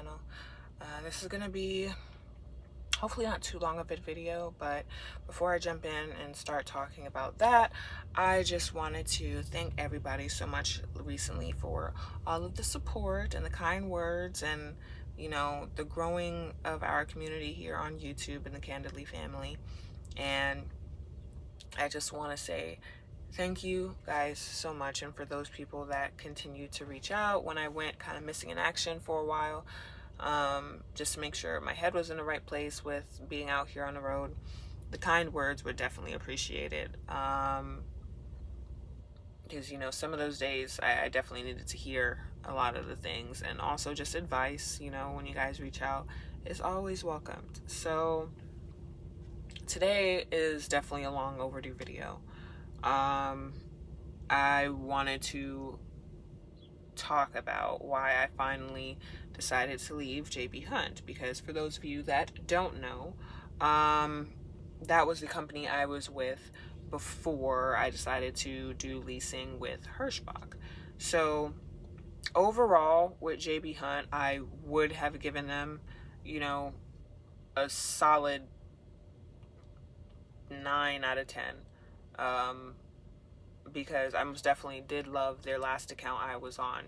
channel. This is gonna be hopefully not too long of a video, but before I jump in and start talking about that, I just wanted to thank everybody so much recently for all of the support and the kind words and, you know, the growing of our community here on YouTube and the Candidly family. And I just want to say thank you guys so much, and for those people that continue to reach out when I went kind of missing in action for a while, just to make sure my head was in the right place with being out here on the road. The kind words were definitely appreciated, because, you know, some of those days I definitely needed to hear a lot of the things, and also just advice, you know, when you guys reach out is always welcomed. So today is definitely a long overdue video. I wanted to talk about why I finally decided to leave JB Hunt, because for those of you that don't know, that was the company I was with before I decided to do leasing with Hirschbach. So overall with JB Hunt, I would have given them, you know, a solid 9 out of 10. Because I most definitely did love their last account I was on.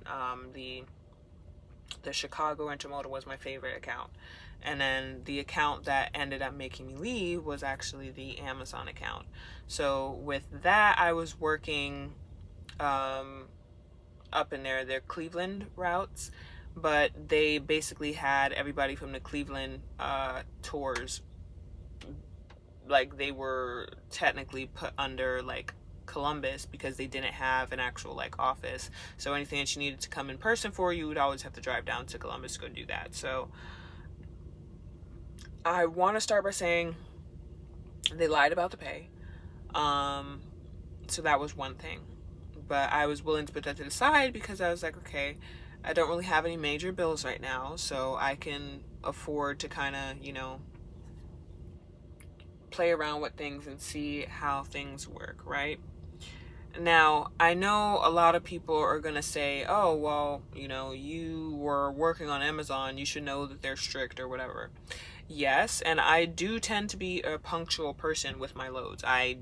The Chicago Intermodal was my favorite account. And then the account that ended up making me leave was actually the Amazon account. So with that, I was working up in their Cleveland routes, but they basically had everybody from the Cleveland tours, like they were technically put under like Columbus, because they didn't have an actual like office. So anything that you needed to come in person for, you would always have to drive down to Columbus to go do that. So I want to start by saying they lied about the pay. So that was one thing, but I was willing to put that to the side because I was like, okay, I don't really have any major bills right now, so I can afford to kind of, you know, play around with things and see how things work, right? Now, I know a lot of people are going to say, oh, well, you know, you were working on Amazon, you should know that they're strict or whatever. Yes, and I do tend to be a punctual person with my loads. I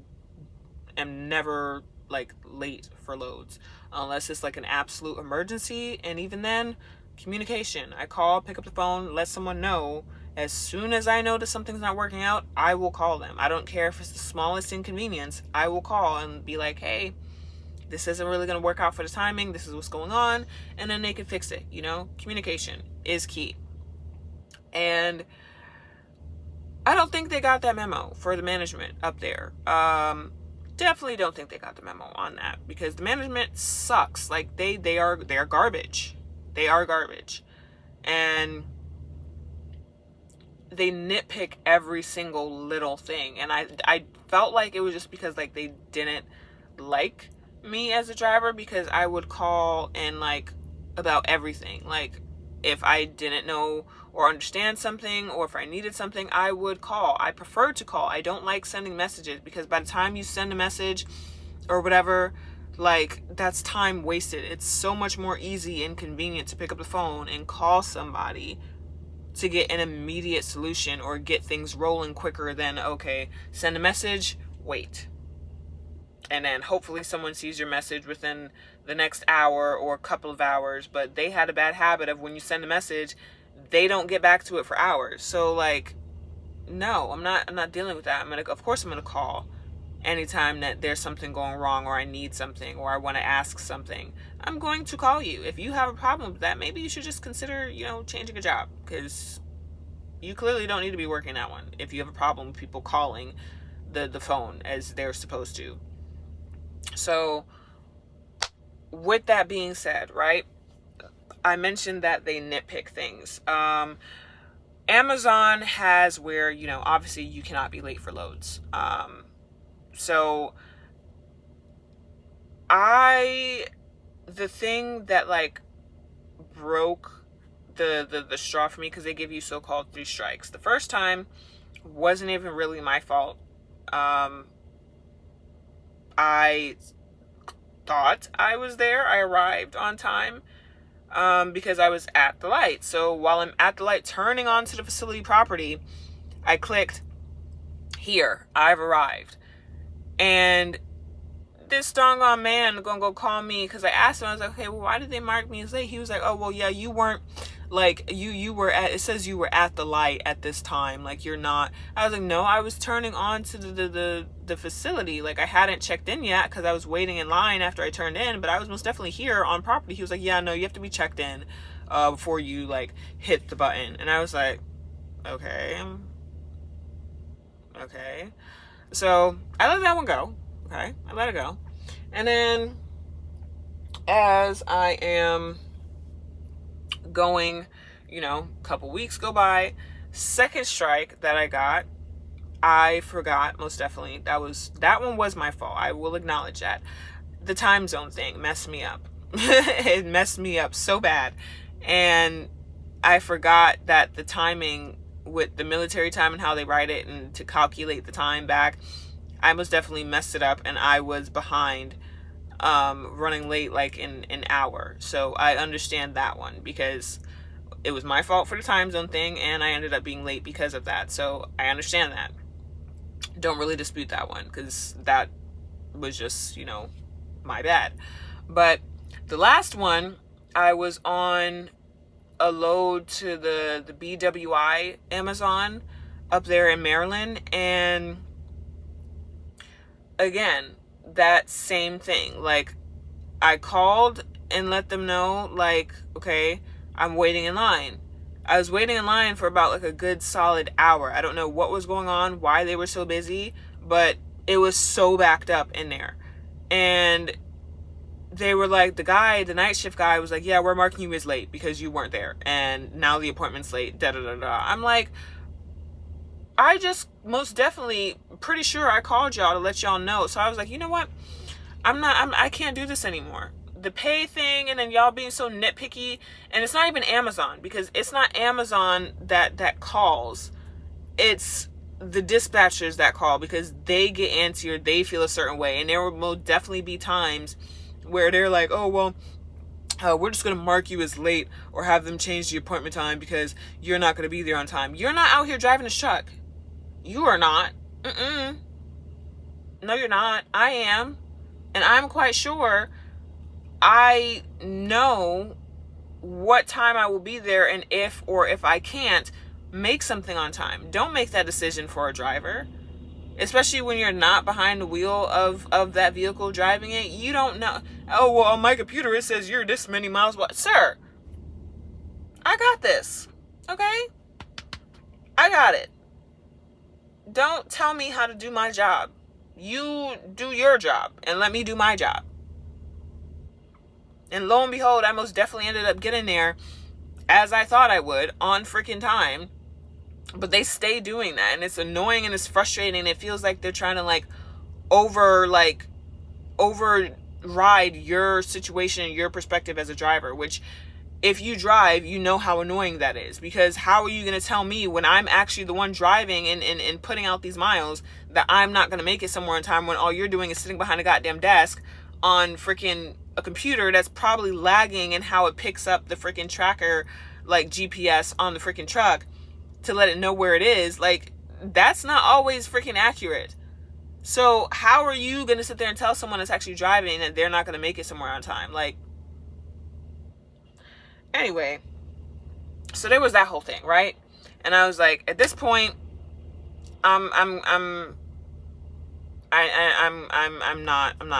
am never like late for loads unless it's like an absolute emergency, and even then, communication. I call, pick up the phone, let someone know. As soon as I know that something's not working out, I will call them. I don't care if it's the smallest inconvenience. I will call and be like, hey, this isn't really going to work out for the timing. This is what's going on. And then they can fix it. You know, communication is key. And I don't think they got that memo for the management up there. Definitely don't think they got the memo on that, because the management sucks. Like they are garbage. They are garbage. And they nitpick every single little thing, and I felt like it was just because like they didn't like me as a driver, because I would call and like about everything. Like if I didn't know or understand something, or if I needed something, I would call. I prefer to call. I don't like sending messages, because by the time you send a message or whatever, like that's time wasted. It's so much more easy and convenient to pick up the phone and call somebody to get an immediate solution or get things rolling quicker than, okay, send a message, wait. And then hopefully someone sees your message within the next hour or a couple of hours. But they had a bad habit of, when you send a message, they don't get back to it for hours. So like, no, I'm not dealing with that. Of course I'm gonna call anytime that there's something going wrong, or I need something, or I want to ask something. I'm going to call you. If you have a problem with that, maybe you should just consider, you know, changing a job, because you clearly don't need to be working that one if you have a problem with people calling the phone as they're supposed to. So with that being said, right, I mentioned that they nitpick things. Amazon has where, you know, obviously you cannot be late for loads. So the thing that like broke the straw for me, because they give you so-called 3 strikes. The first time wasn't even really my fault. I thought I was there. I arrived on time. because I was at the light. So while I'm at the light turning onto the facility property, I clicked, here, I've arrived. And this doggone man gonna go call me, because I asked him, I was like, okay, well, why did they mark me as late? He was like, oh, well, yeah, you weren't, like, you were at, it says you were at the light at this time, like, you're not. I was like, no, I was turning on to the facility, like, I hadn't checked in yet, because I was waiting in line after I turned in, but I was most definitely here on property. He was like, yeah, no, you have to be checked in before you, like, hit the button. And I was like, okay. So I let that one go. Okay, I let it go. And then as I am going, a couple weeks go by, second strike that I got, I forgot, most definitely. That one was my fault. I will acknowledge that. The time zone thing messed me up. It messed me up so bad. And I forgot that the timing with the military time and how they write it and to calculate the time back, I most definitely messed it up, and I was behind, running late like in an hour. So I understand that one, because it was my fault for the time zone thing, and I ended up being late because of that. So I understand that. Don't really dispute that one, because that was just, my bad. But the last one, I was on a load to the BWI Amazon up there in Maryland, and again, that same thing. Like, I called and let them know, like, okay, I'm waiting in line. I was waiting in line for about like a good solid hour. I don't know what was going on, why they were so busy, but it was so backed up in there. And they were like, the night shift guy was like, yeah, we're marking you as late because you weren't there, and now the appointment's late, da da da da. I'm like, I just most definitely pretty sure I called y'all to let y'all know. So I was like, you know what? I can't do this anymore. The pay thing, and then y'all being so nitpicky, and it's not even Amazon, because it's not Amazon that calls. It's the dispatchers that call, because they get antsy, they feel a certain way. And there will definitely be times where they're like, oh, well, we're just going to mark you as late, or have them change the appointment time because you're not going to be there on time. You're not out here driving this truck. You are not. No, you're not. I am. And I'm quite sure I know what time I will be there, and if I can't, make something on time. Don't make that decision for a driver. Especially when you're not behind the wheel of that vehicle driving it. You don't know. Oh, well, on my computer it says you're this many miles. What? Sir, I got this. Okay? I got it. Don't tell me how to do my job. You do your job and let me do my job. And lo and behold, I most definitely ended up getting there as I thought I would, on freaking time. But they stay doing that, and it's annoying and it's frustrating. It feels like they're trying to override your situation and your perspective as a driver, which, if you drive, you know how annoying that is. Because how are you going to tell me, when I'm actually the one driving and putting out these miles, that I'm not going to make it somewhere in time, when all you're doing is sitting behind a goddamn desk on freaking a computer that's probably lagging in how it picks up the freaking tracker, like GPS on the freaking truck, to let it know where it is. Like, that's not always freaking accurate. So how are you going to sit there and tell someone that's actually driving that they're not going to make it somewhere on time? Like, anyway, so there was that whole thing, right? And I was like, at this point, I'm not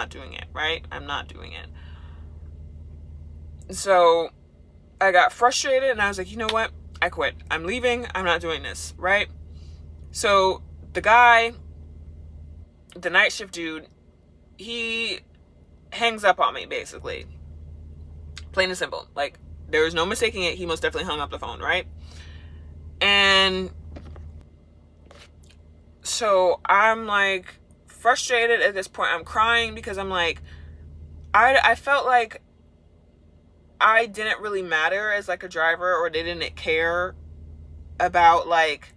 doing it, right? I'm not doing it. So I got frustrated, and I was like, you know what? I quit. I'm leaving. I'm not doing this, right? So the guy, the night shift dude, he hangs up on me, basically. Plain and simple. Like, there was no mistaking it. He most definitely hung up the phone, right? And so I'm like frustrated at this point. I'm crying because I'm like, I felt like I didn't really matter as like a driver, or they didn't care about like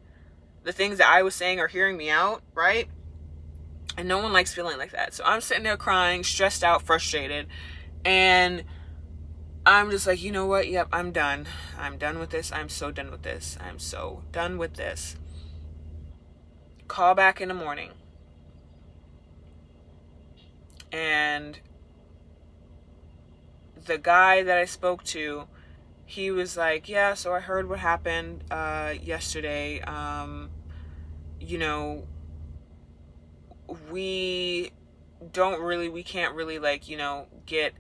the things that I was saying or hearing me out, right? And no one likes feeling like that. So I'm sitting there crying, stressed out, frustrated. And I'm just like, you know what? Yep, I'm done. I'm done with this. I'm so done with this. I'm so done with this. Call back in the morning. And the guy that I spoke to, he was like, yeah, so I heard what happened yesterday. You know, we can't really, like, you know, get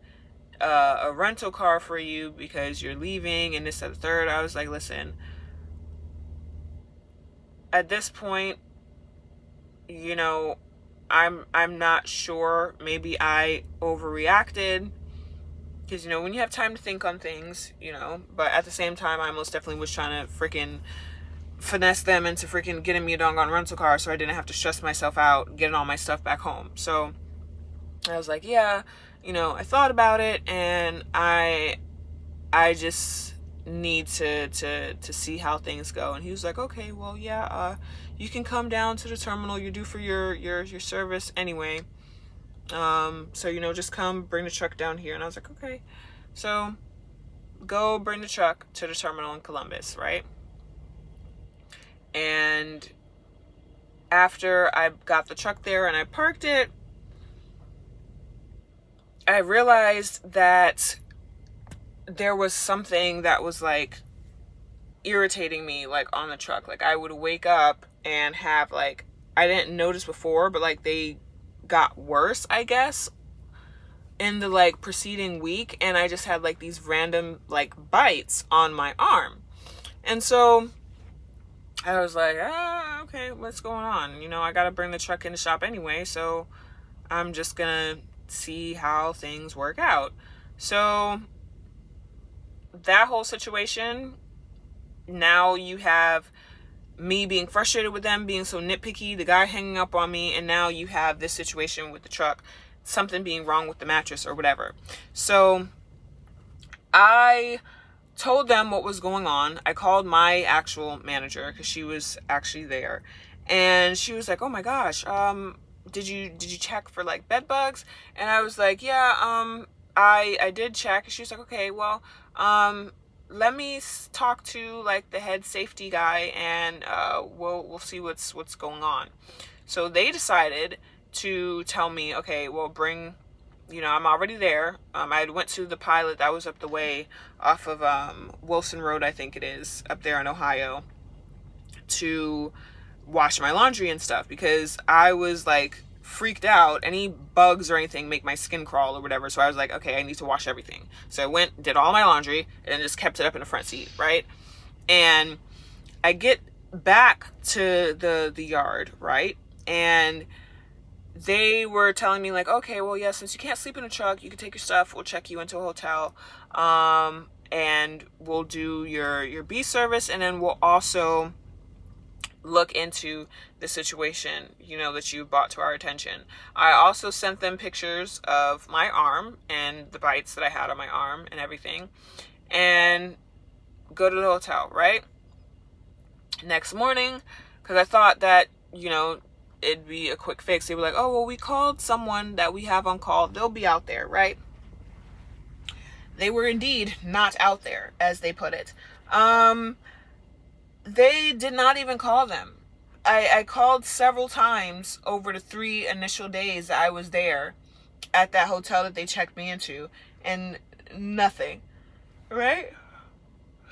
a rental car for you because you're leaving and this and the third. I was like, listen, at this point, you know, I'm not sure. Maybe I overreacted because, you know, when you have time to think on things, you know, but at the same time, I most definitely was trying to freaking finesse them into freaking getting me a doggone rental car so I didn't have to stress myself out getting all my stuff back home. So I was like, yeah, you know, I thought about it, and I just need to see how things go. And he was like, okay, well, yeah, you can come down to the terminal. You're due for your service anyway. So, you know, just come bring the truck down here. And I was like, okay. So go bring the truck to the terminal in Columbus, right? And after I got the truck there and I parked it, I realized that there was something that was like irritating me, like on the truck. Like I would wake up and have, like, I didn't notice before, but like they got worse, I guess, in the like preceding week, and I just had like these random like bites on my arm. And so I was like, okay, what's going on? You know, I gotta bring the truck in the shop anyway, so I'm just gonna see how things work out. So that whole situation, now you have me being frustrated with them, being so nitpicky, the guy hanging up on me, and now you have this situation with the truck, something being wrong with the mattress or whatever. So I told them what was going on. I called my actual manager because she was actually there, and she was like, oh my gosh, did you check for like bed bugs? And I was like, yeah, I did check. She was like, okay, well, let me talk to like the head safety guy, and we'll see what's going on. So they decided to tell me, okay, well, bring, you know, I'm already there. I went to the Pilot that was up the way off of Wilson Road, I think it is, up there in Ohio, to wash my laundry and stuff, because I was like freaked out. Any bugs or anything make my skin crawl or whatever. So I was like, okay, I need to wash everything. So I went, did all my laundry, and then just kept it up in the front seat, right? And I get back to the yard, right? And they were telling me like, okay, well, yeah, since you can't sleep in a truck, you can take your stuff. We'll check you into a hotel, and we'll do your B service, and then we'll also look into the situation, you know, that you brought to our attention. I also sent them pictures of my arm and the bites that I had on my arm and everything, and go to the hotel, right? Next morning, because I thought that, you know, it'd be a quick fix. They were like, oh, well, we called someone that we have on call. They'll be out there, right? They were indeed not out there, as they put it. They did not even call them. I called several times over the 3 initial days that I was there at that hotel that they checked me into, and nothing, right?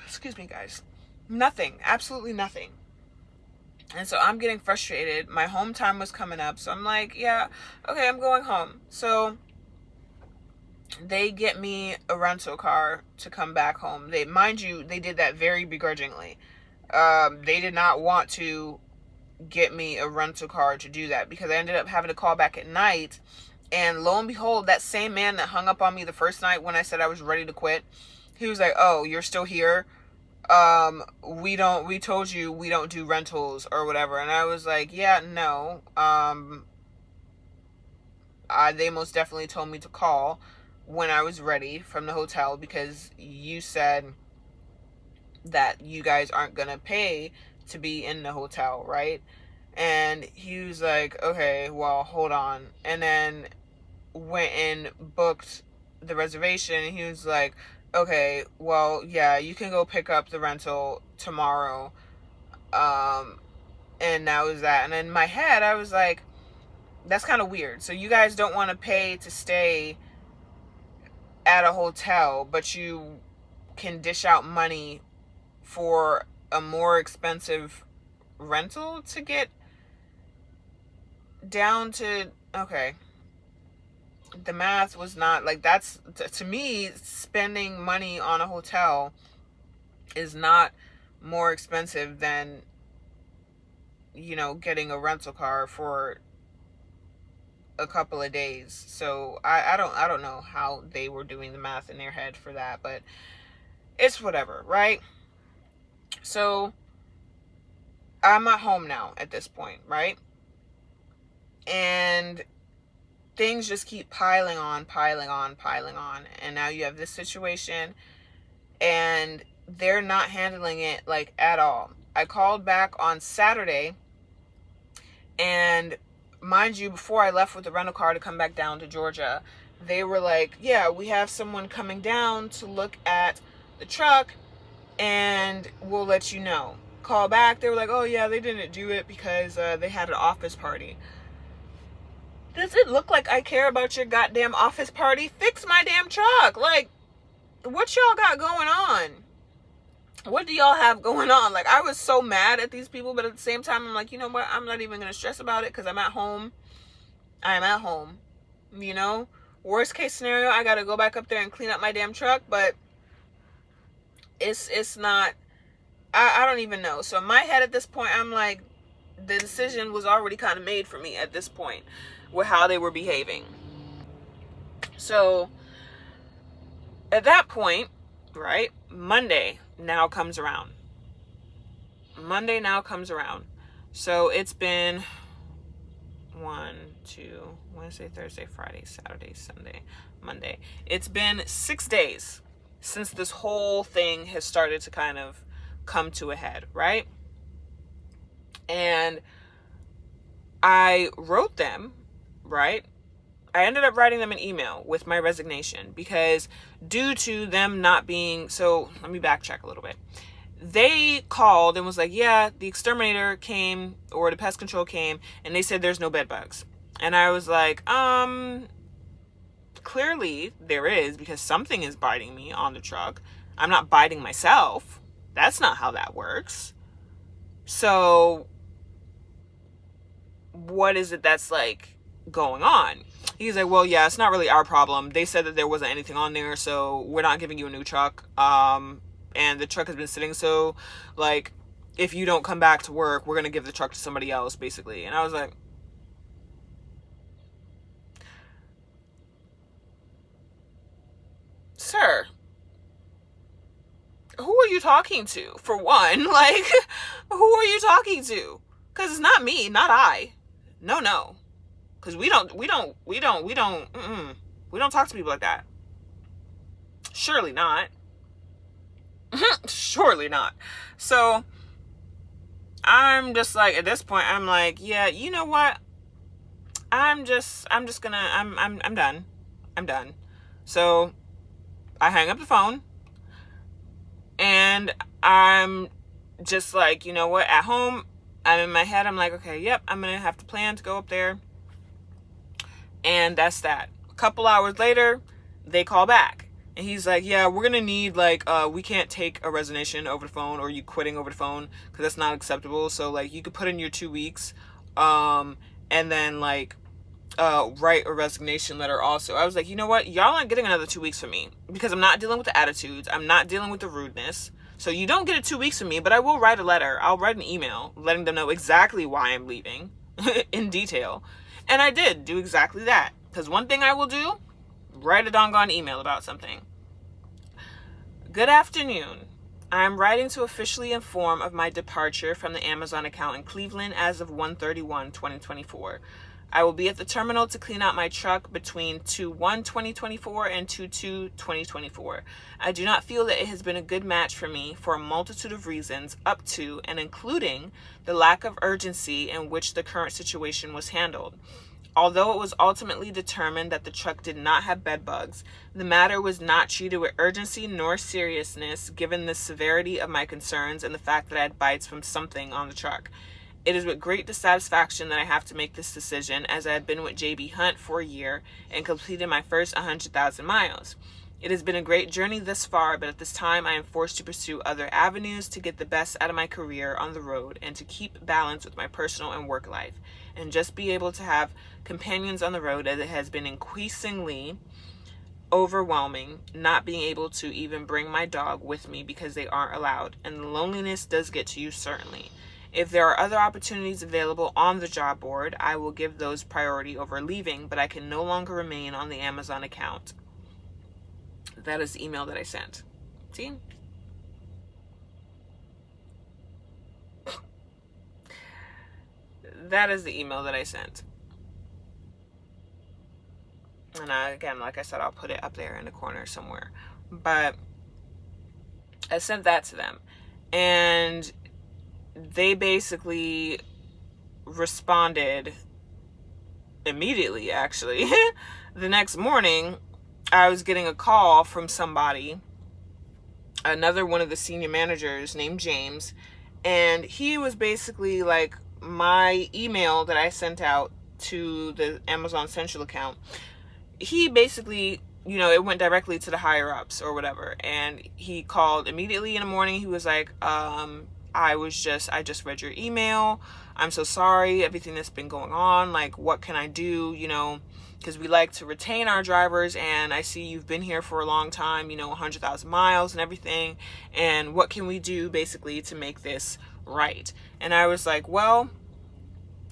Excuse me, guys. Nothing. Absolutely nothing. And so I'm getting frustrated. My home time was coming up. So I'm like, yeah, okay, I'm going home. So they get me a rental car to come back home. Mind you, they did that very begrudgingly. They did not want to get me a rental car to do that, because I ended up having to call back at night. And lo and behold, that same man that hung up on me the first night when I said I was ready to quit, he was like, oh, you're still here? We told you we don't do rentals or whatever. And I was like, yeah, no. They most definitely told me to call when I was ready from the hotel, because you said that you guys aren't gonna pay to be in the hotel, right? And he was like, okay, well, hold on. And then went and booked the reservation, and he was like, okay, well, yeah, you can go pick up the rental tomorrow. And that was that. And in my head, I was like, that's kind of weird. So you guys don't want to pay to stay at a hotel, but you can dish out money for a more expensive rental to get down to, okay. The math was not like, that's to me, spending money on a hotel is not more expensive than, you know, getting a rental car for a couple of days. So I don't know how they were doing the math in their head for that, but it's whatever, right? So I'm at home now at this point, right? And things just keep piling on. And now you have this situation and they're not handling it like at all. I called back on Saturday, and mind you, before I left with the rental car to come back down to Georgia, they were like, yeah, we have someone coming down to look at the truck and we'll let you know. Call back, they were like, oh yeah, they didn't do it because they had an office party. Does it look like I care about your goddamn office party? Fix my damn truck. Like, what y'all got going on? What do y'all have going on? Like, I was so mad at these people, but at the same time, I'm like, you know what? I'm not even going to stress about it because I'm at home. I am at home. You know? Worst case scenario, I got to go back up there and clean up my damn truck, but it's not, I don't even know. So in my head at this point, I'm like, the decision was already kind of made for me at this point with how they were behaving. So at that point, right, Monday now comes around. So it's been Wednesday, Thursday, Friday, Saturday, Sunday, Monday. It's been 6 days since this whole thing has started to kind of come to a head, right? And I wrote them, right? I ended up writing them an email with my resignation because due to them not being, so let me backtrack a little bit. They called and was like, yeah, the exterminator came, or the pest control came, and they said there's no bed bugs. And I was like, clearly there is, because something is biting me on the truck. I'm not biting myself. That's not how that works. So what is it that's like going on? He's like, well, yeah, it's not really our problem. They said that there wasn't anything on there, so we're not giving you a new truck. And the truck has been sitting, so like, if you don't come back to work, we're gonna give the truck to somebody else, basically. And I was like, sir, who are you talking to? For one, like, who are you talking to? Because it's not me, not I. No. Because we don't talk to people like that. Surely not. Surely not. So I'm just like, at this point, I'm like, yeah, you know what? I'm done. So I hang up the phone and I'm just like, you know what? At home, I'm in my head, I'm like, okay, yep, I'm going to have to plan to go up there. And that's that. A couple hours later, they call back. And he's like, yeah, we're going to need, like, we can't take a resignation over the phone or you quitting over the phone because that's not acceptable. So, like, you could put in your 2 weeks and then, like, write a resignation letter also. I was like, you know what? Y'all aren't getting another 2 weeks from me because I'm not dealing with the attitudes. I'm not dealing with the rudeness. So you don't get it 2 weeks from me, but I will write a letter. I'll write an email letting them know exactly why I'm leaving in detail. And I did do exactly that. Because one thing I will do, write a doggone email about something. Good afternoon. I'm writing to officially inform of my departure from the Amazon account in Cleveland as of 1/31/2024. I will be at the terminal to clean out my truck between 2/1/2024 and 2/2/2024. I do not feel that it has been a good match for me for a multitude of reasons, up to and including the lack of urgency in which the current situation was handled. Although it was ultimately determined that the truck did not have bed bugs, the matter was not treated with urgency nor seriousness given the severity of my concerns and the fact that I had bites from something on the truck. It is with great dissatisfaction that I have to make this decision, as I had been with JB Hunt for a year and completed my first 100,000 miles. It has been a great journey thus far, but at this time I am forced to pursue other avenues to get the best out of my career on the road and to keep balance with my personal and work life, and just be able to have companions on the road, as it has been increasingly overwhelming not being able to even bring my dog with me because they aren't allowed, and the loneliness does get to you, certainly. If there are other opportunities available on the job board, I will give those priority over leaving, but I can no longer remain on the Amazon account. That is the email that I sent. See? That is the email that I sent. And again, like I said, I'll put it up there in the corner somewhere. But I sent that to them. And they basically responded immediately, actually. The next morning, I was getting a call from somebody, another one of the senior managers named James, and he was basically like my email that I sent out to the Amazon Central account. He basically, it went directly to the higher ups or whatever, and he called immediately in the morning. He was like, I just read your email. I'm so sorry, everything that's been going on. Like, what can I do? Because we like to retain our drivers, and I see you've been here for a long time, 100,000 miles and everything. And what can we do basically to make this right? And I was like, well,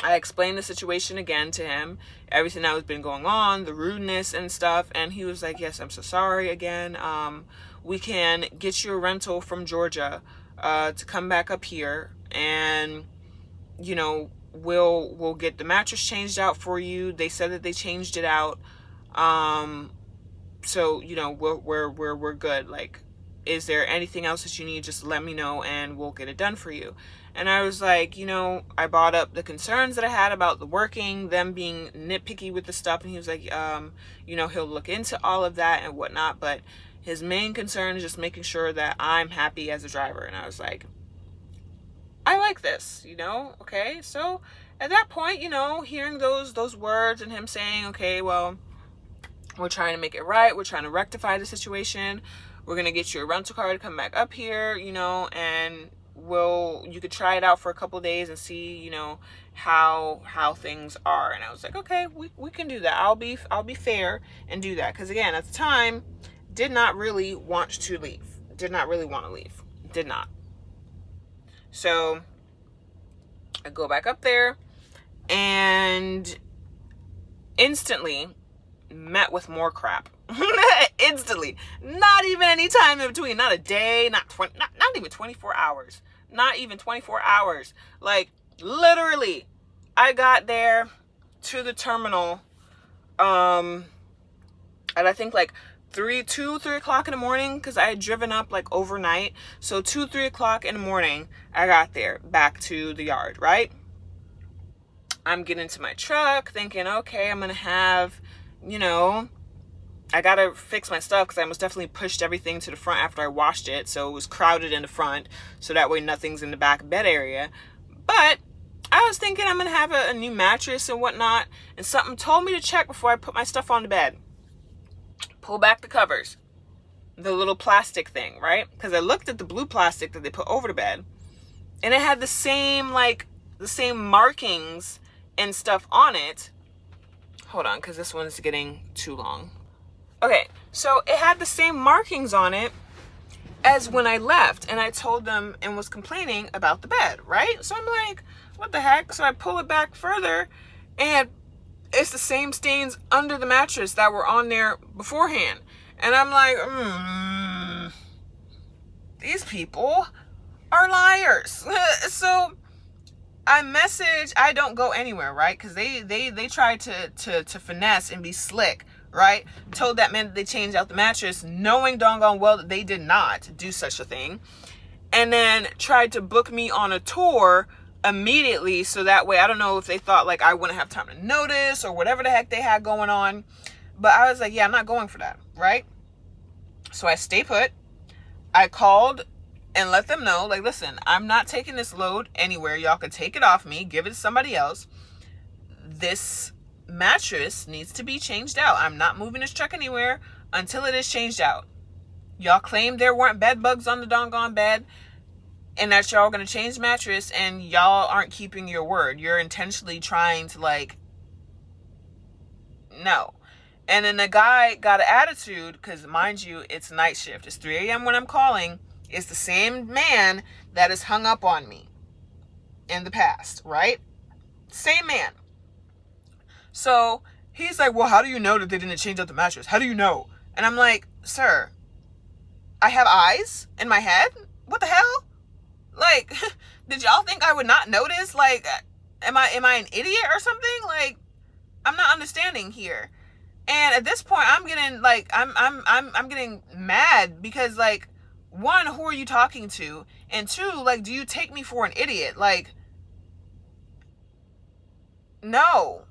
I explained the situation again to him, everything that was been going on, the rudeness and stuff. And he was like, yes, I'm so sorry again. We can get you a rental from Georgia to come back up here, and we'll get the mattress changed out for you. They said that they changed it out, so we're good. Like, is there anything else that you need? Just let me know and we'll get it done for you. And I was like, I brought up the concerns that I had about the working, them being nitpicky with the stuff, and he was like, he'll look into all of that and whatnot, but his main concern is just making sure that I'm happy as a driver. And I was like, I like this, okay. So at that point, hearing those words and him saying, okay, well, we're trying to make it right. We're trying to rectify the situation. We're going to get you a rental car to come back up here, and you could try it out for a couple of days and see, how things are. And I was like, okay, we can do that. I'll be fair and do that. Cause again, at the time, did not really want to leave. Did not really want to leave. Did not. So I go back up there and instantly met with more crap. Instantly. Not even any time in between. Not a day, not even 24 hours. Not even 24 hours. Like, literally, I got there to the terminal and I think like 3 o'clock in the morning, because I had driven up like overnight. So 3 o'clock in the morning, I got there back to the yard, right? I'm getting into my truck thinking, okay, I'm going to have, I got to fix my stuff because I most definitely pushed everything to the front after I washed it. So it was crowded in the front. So that way nothing's in the back bed area. But I was thinking I'm going to have a new mattress and whatnot. And something told me to check before I put my stuff on the bed. Pull back the covers, the little plastic thing, right? Because I looked at the blue plastic that they put over the bed, and it had the same markings and stuff on it. Hold on, because this one's getting too long. Okay, so it had the same markings on it as when I left, and I told them and was complaining about the bed, right? So I'm like, what the heck? So I pull it back further, and it's the same stains under the mattress that were on there beforehand. And I'm like, these people are liars. So I don't go anywhere, right? Because they tried to finesse and be slick, right? Told that man that they changed out the mattress, knowing doggone well that they did not do such a thing. And then tried to book me on a tour immediately, so that way, I don't know if they thought like I wouldn't have time to notice or whatever the heck they had going on, but I was like, yeah, I'm not going for that, right? So I stay put. I called and let them know, like, listen, I'm not taking this load anywhere. Y'all can take it off me, give it to somebody else. This mattress needs to be changed out. I'm not moving this truck anywhere until it is changed out. Y'all claimed there weren't bed bugs on the doggone bed, and that y'all gonna change the mattress, and y'all aren't keeping your word. You're intentionally trying to, like, no. And then the guy got an attitude, because mind you, it's night shift. It's 3 a.m. when I'm calling. It's the same man that has hung up on me in the past, right? Same man. So he's like, well, how do you know that they didn't change out the mattress? How do you know? And I'm like, sir, I have eyes in my head? What the hell? Like, did y'all think I would not notice? Like, am I an idiot or something? Like, I'm not understanding here. And at this point, I'm getting like, I'm getting mad because, like, one, who are you talking to? And two, like, do you take me for an idiot? Like, no,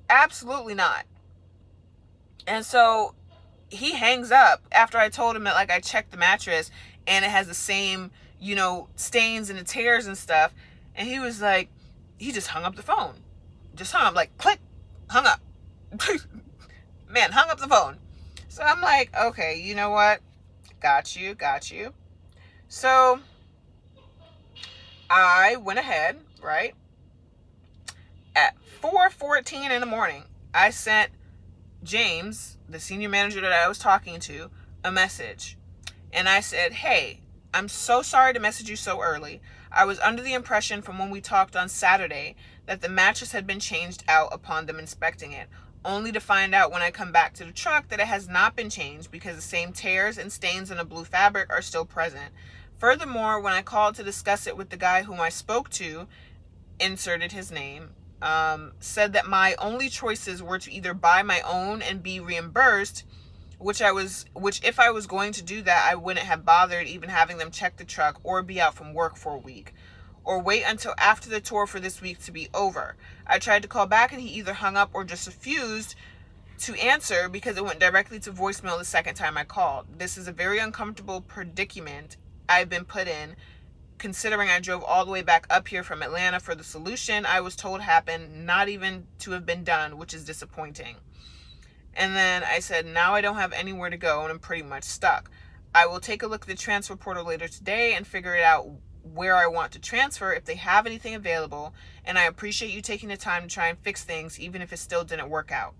absolutely not. And so he hangs up after I told him that, like, I checked the mattress and it has the same, stains and the tears and stuff. And he was like, he just hung up the phone. Just hung up, like, click, hung up. Man, hung up the phone. So I'm like, okay, you know what? Got you. So I went ahead, right? At 4:14 in the morning, I sent James, the senior manager that I was talking to, a message. And I said, hey, I'm so sorry to message you so early. I was under the impression from when we talked on Saturday that the mattress had been changed out upon them inspecting it, only to find out when I come back to the truck that it has not been changed because the same tears and stains on the blue fabric are still present. Furthermore, when I called to discuss it with the guy whom I spoke to, inserted his name, said that my only choices were to either buy my own and be reimbursed, which if I was going to do that, I wouldn't have bothered even having them check the truck or be out from work for a week, or wait until after the tour for this week to be over. I tried to call back and he either hung up or just refused to answer because it went directly to voicemail the second time I called. This is a very uncomfortable predicament I've been put in, considering I drove all the way back up here from Atlanta for the solution I was told happened not even to have been done, which is disappointing. And then I said, now I don't have anywhere to go and I'm pretty much stuck. I will take a look at the transfer portal later today and figure it out where I want to transfer if they have anything available, and I appreciate you taking the time to try and fix things even if it still didn't work out.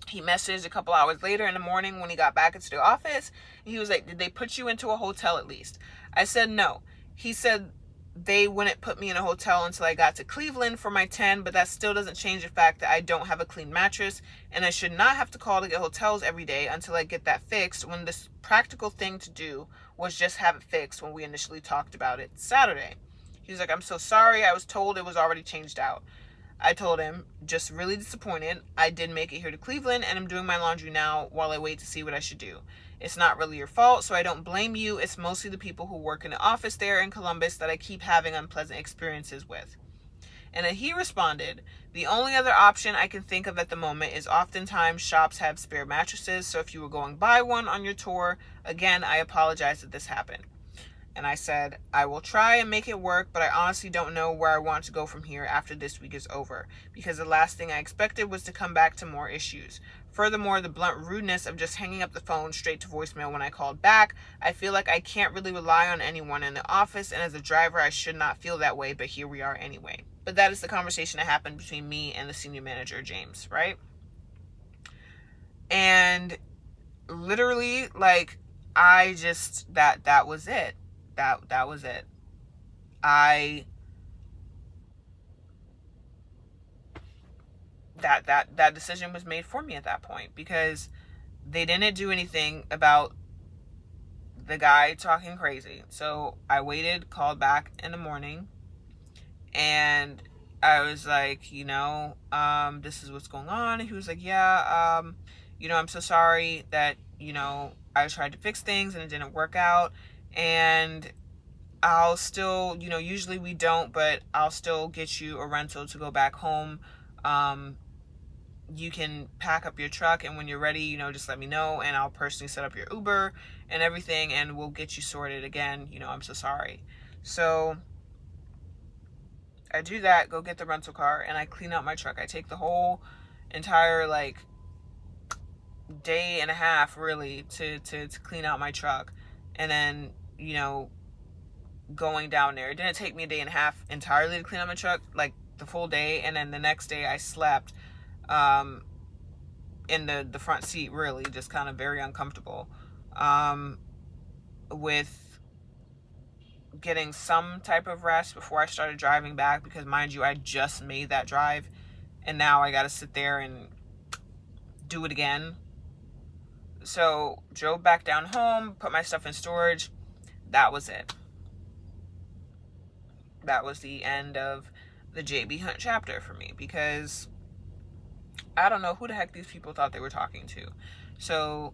He messaged a couple hours later in the morning when he got back into the office. He was like, did they put you into a hotel at least? I said no. He said they wouldn't put me in a hotel until I got to Cleveland for my 10, but that still doesn't change the fact that I don't have a clean mattress, and I should not have to call to get hotels every day until I get that fixed, when this practical thing to do was just have it fixed when we initially talked about it Saturday. He was like, I'm so sorry. I was told it was already changed out. I told him, just really disappointed. I did make it here to Cleveland, and I'm doing my laundry now while I wait to see what I should do. It's not really your fault, so I don't blame you. It's mostly the people who work in the office there in Columbus that I keep having unpleasant experiences with. And then he responded, the only other option I can think of at the moment is oftentimes shops have spare mattresses, so if you were going by one on your tour, again, I apologize that this happened. And I said, I will try and make it work, but I honestly don't know where I want to go from here after this week is over, because the last thing I expected was to come back to more issues. Furthermore, the blunt rudeness of just hanging up the phone straight to voicemail when I called back. I feel like I can't really rely on anyone in the office, and as a driver, I should not feel that way, but here we are anyway. But that is the conversation that happened between me and the senior manager, James, right? And literally, like, I just, that was it. That was it. That decision was made for me at that point, because they didn't do anything about the guy talking crazy. So I waited, called back in the morning, and I was like, this is what's going on. And he was like, yeah, I'm so sorry that, I tried to fix things and it didn't work out. And I'll still, you know, usually we don't, but I'll still get you a rental to go back home. You can pack up your truck, and when you're ready, you know, just let me know, and I'll personally set up your Uber and everything, and we'll get you sorted again. You know, I'm so sorry. So I do that, go get the rental car, and I clean out my truck. I take the whole entire, like, day and a half, really, to clean out my truck. And then, you know, going down there, it didn't take me a day and a half entirely to clean out my truck, like the full day. And then the next day I slept in the front seat, really, just kind of very uncomfortable, with getting some type of rest before I started driving back, because mind you, I just made that drive, and now I got to sit there and do it again. So drove back down home, put my stuff in storage. That was it. That was the end of the JB Hunt chapter for me, because I don't know who the heck these people thought they were talking to. So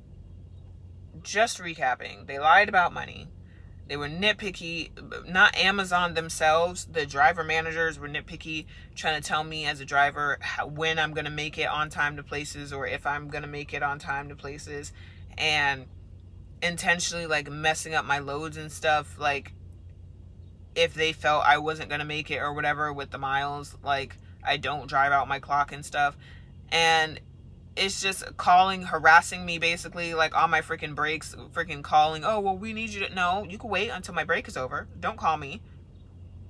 just recapping, they lied about money. They were nitpicky, not Amazon themselves. The driver managers were nitpicky, trying to tell me as a driver when I'm going to make it on time to places, or if I'm going to make it on time to places, and intentionally, like, messing up my loads and stuff, like, if they felt I wasn't going to make it or whatever with the miles. Like, I don't drive out my clock and stuff. And it's just calling, harassing me, basically, like, on my freaking breaks, freaking calling, oh, well, we need you to, no, you can wait until my break is over. Don't call me.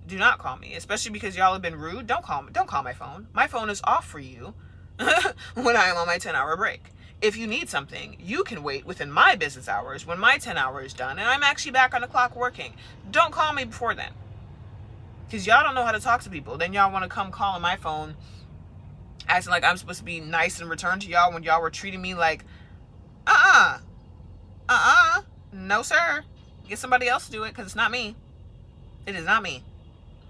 Do not call me, especially because y'all have been rude. Don't call me. Don't call my phone. My phone is off for you when I am on my 10-hour break. If you need something, you can wait within my business hours when my 10 hours is done and I'm actually back on the clock working. Don't call me before then, because y'all don't know how to talk to people. Then y'all want to come calling my phone, acting like I'm supposed to be nice in return to y'all when y'all were treating me like, no sir, get somebody else to do it, because it's not me. It is not me.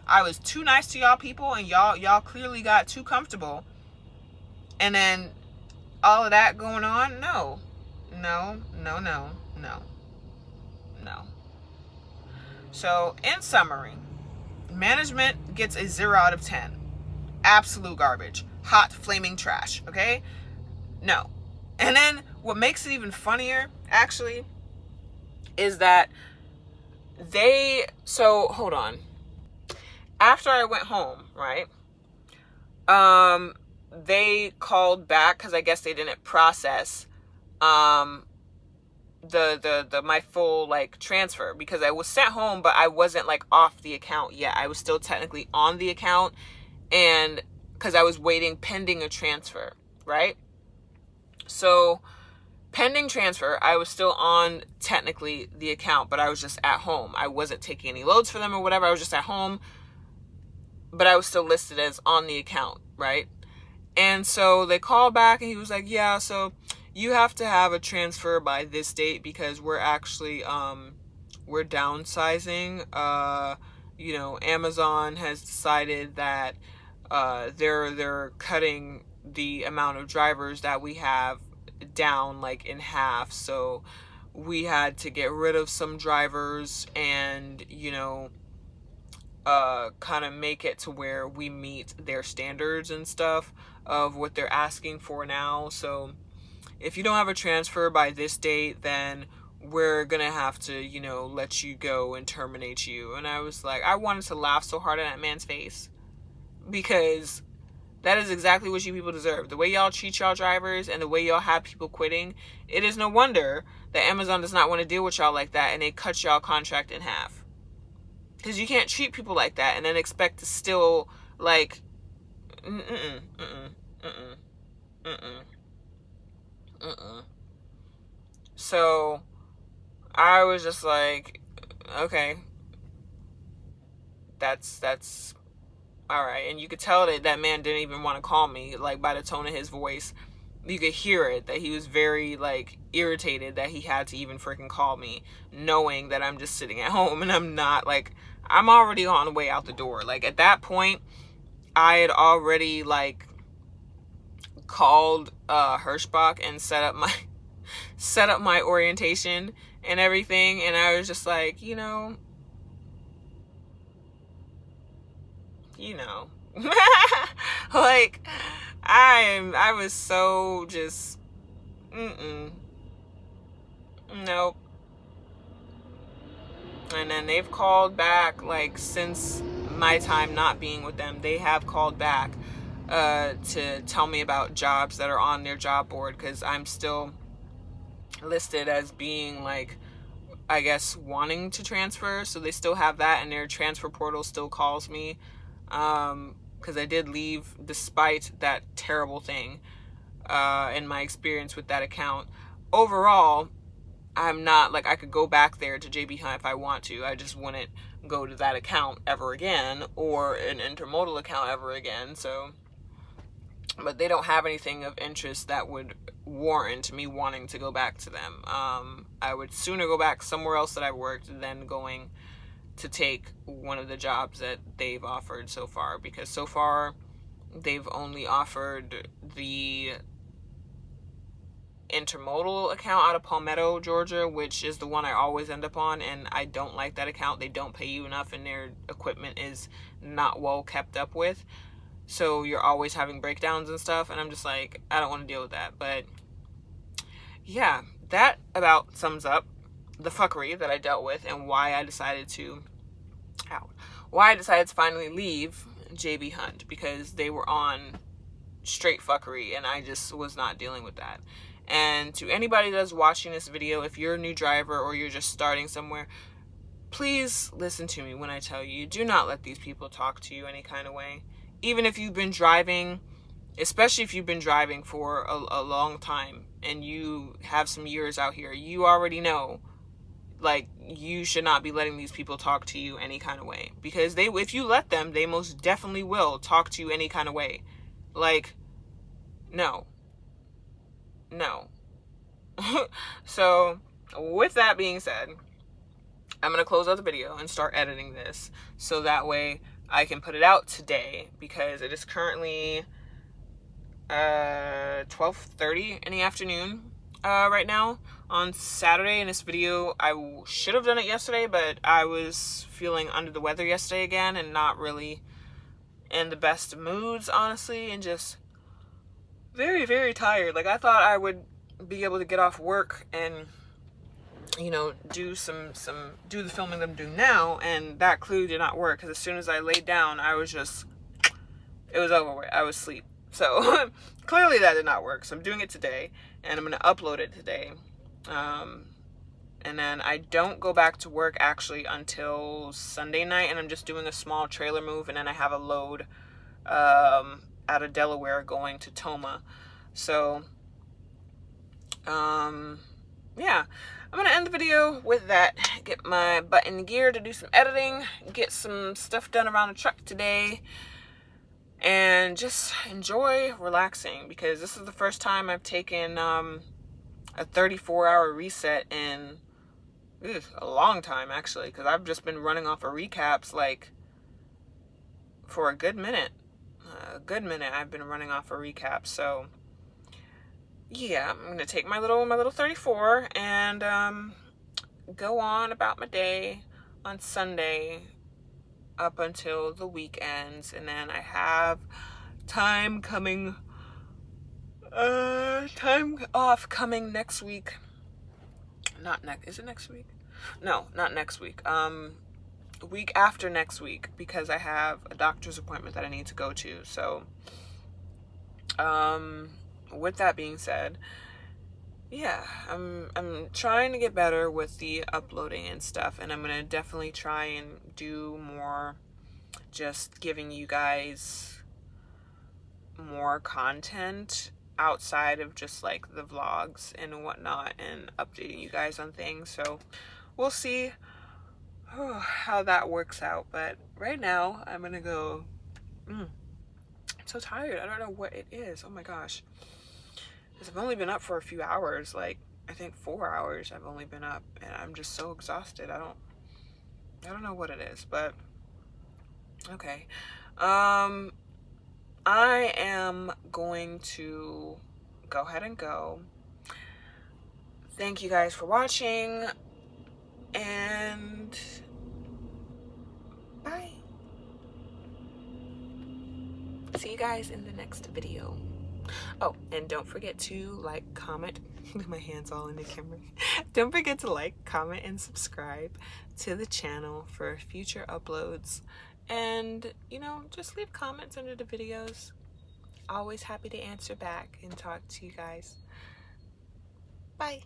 I was too nice to y'all people, and y'all clearly got too comfortable. And then all of that going on, no. So in summary, management gets a 0 out of 10. Absolute garbage. Hot flaming trash. Okay? No. And then what makes it even funnier, actually, is that hold on. After I went home, right? They called back, because I guess they didn't process my full, like, transfer, because I was sent home, but I wasn't, like, off the account yet. I was still technically on the account, and because I was waiting pending a transfer, right? So pending transfer, I was still on technically the account, but I was just at home. I wasn't taking any loads for them or whatever. I was just at home, but I was still listed as on the account, right? And so they called back, and he was like, yeah, so you have to have a transfer by this date, because we're actually, we're downsizing. You know, Amazon has decided that they're cutting the amount of drivers that we have down, like, in half. So we had to get rid of some drivers and, you know, kind of make it to where we meet their standards and stuff of what they're asking for now. So if you don't have a transfer by this date, then we're gonna have to, you know, let you go and terminate you. And I was like, I wanted to laugh so hard at that man's face, because that is exactly what you people deserve. The way y'all treat y'all drivers and the way y'all have people quitting, it is no wonder that Amazon does not want to deal with y'all like that, and they cut y'all contract in half. Because you can't treat people like that and then expect to still, like, So I was just like, okay, that's all right. And you could tell that man didn't even want to call me, like, by the tone of his voice. You could hear it, that he was very, like, irritated that he had to even freaking call me, knowing that I'm just sitting at home and I'm not, like, I'm already on the way out the door. Like, at that point, I had already, like, called Hirschbach and set up my orientation and everything, and I was just like, you know, you know. Like, I was so just, nope. And then they've called back, like, since my time not being with them, they have called back to tell me about jobs that are on their job board, because I'm still listed as being, like, I guess, wanting to transfer. So they still have that, and their transfer portal still calls me, because I did leave despite that terrible thing in my experience with that account. Overall, I'm not, like, I could go back there to JB Hunt if I want to. I just wouldn't go to that account ever again, or an intermodal account ever again. So, but they don't have anything of interest that would warrant me wanting to go back to them. I would sooner go back somewhere else that I worked than going to take one of the jobs that they've offered so far, because so far they've only offered the intermodal account out of Palmetto, Georgia, which is the one I always end up on, and I don't like that account. They don't pay you enough, and their equipment is not well kept up with, so you're always having breakdowns and stuff, and I'm just like, I don't want to deal with that. But yeah, that about sums up the fuckery that I dealt with, and why I decided to finally leave JB Hunt, because they were on straight fuckery, and I just was not dealing with that. And to anybody that's watching this video, if you're a new driver or you're just starting somewhere, please listen to me when I tell you, do not let these people talk to you any kind of way. Even if you've been driving, especially if you've been driving for a long time and you have some years out here, you already know, like, you should not be letting these people talk to you any kind of way. Because if you let them, they most definitely will talk to you any kind of way. Like, no. So, with that being said, I'm going to close out the video and start editing this, so that way I can put it out today, because it is currently 12:30 in the afternoon right now on Saturday. In this video, I should have done it yesterday, but I was feeling under the weather yesterday again, and not really in the best moods, honestly, and just very, very tired. Like, I thought I would be able to get off work and, you know, do the filming I'm doing now, and that clearly did not work, because as soon as I laid down, I was just, it was over with. I was asleep. So clearly that did not work. So I'm doing it today, and I'm going to upload it today. And then I don't go back to work actually until Sunday night, and I'm just doing a small trailer move, and then I have a load out of Delaware going to Toma. So yeah, I'm gonna end the video with that. Get my butt in gear to do some editing, get some stuff done around the truck today, and just enjoy relaxing, because this is the first time I've taken a 34-hour reset in a long time, actually, because I've just been running off of recaps, like, for a good minute. I've been running off of recaps. So yeah, I'm gonna take my little 34 and go on about my day on Sunday up until the weekends, and then I have time off coming next week. Is it next week? No, not next week. The week after next week, because I have a doctor's appointment that I need to go to. So with that being said, yeah, I'm trying to get better with the uploading and stuff, and I'm gonna definitely try and do more, just giving you guys more content outside of just like the vlogs and whatnot, and updating you guys on things. So we'll see how that works out. But right now I'm gonna go. I'm so tired. I don't know what it is. Oh my gosh, because I've only been up for a few hours, like I think 4 hours I've only been up, and I'm just so exhausted. I don't know what it is, but okay. I am going to go ahead and go. Thank you guys for watching, and bye. See you guys in the next video. Oh, and don't forget to like, comment. My hands all in the camera. Don't forget to like, comment, and subscribe to the channel for future uploads. And, you know, just leave comments under the videos. Always happy to answer back and talk to you guys. Bye.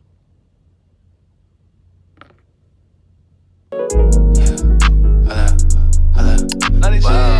Wow.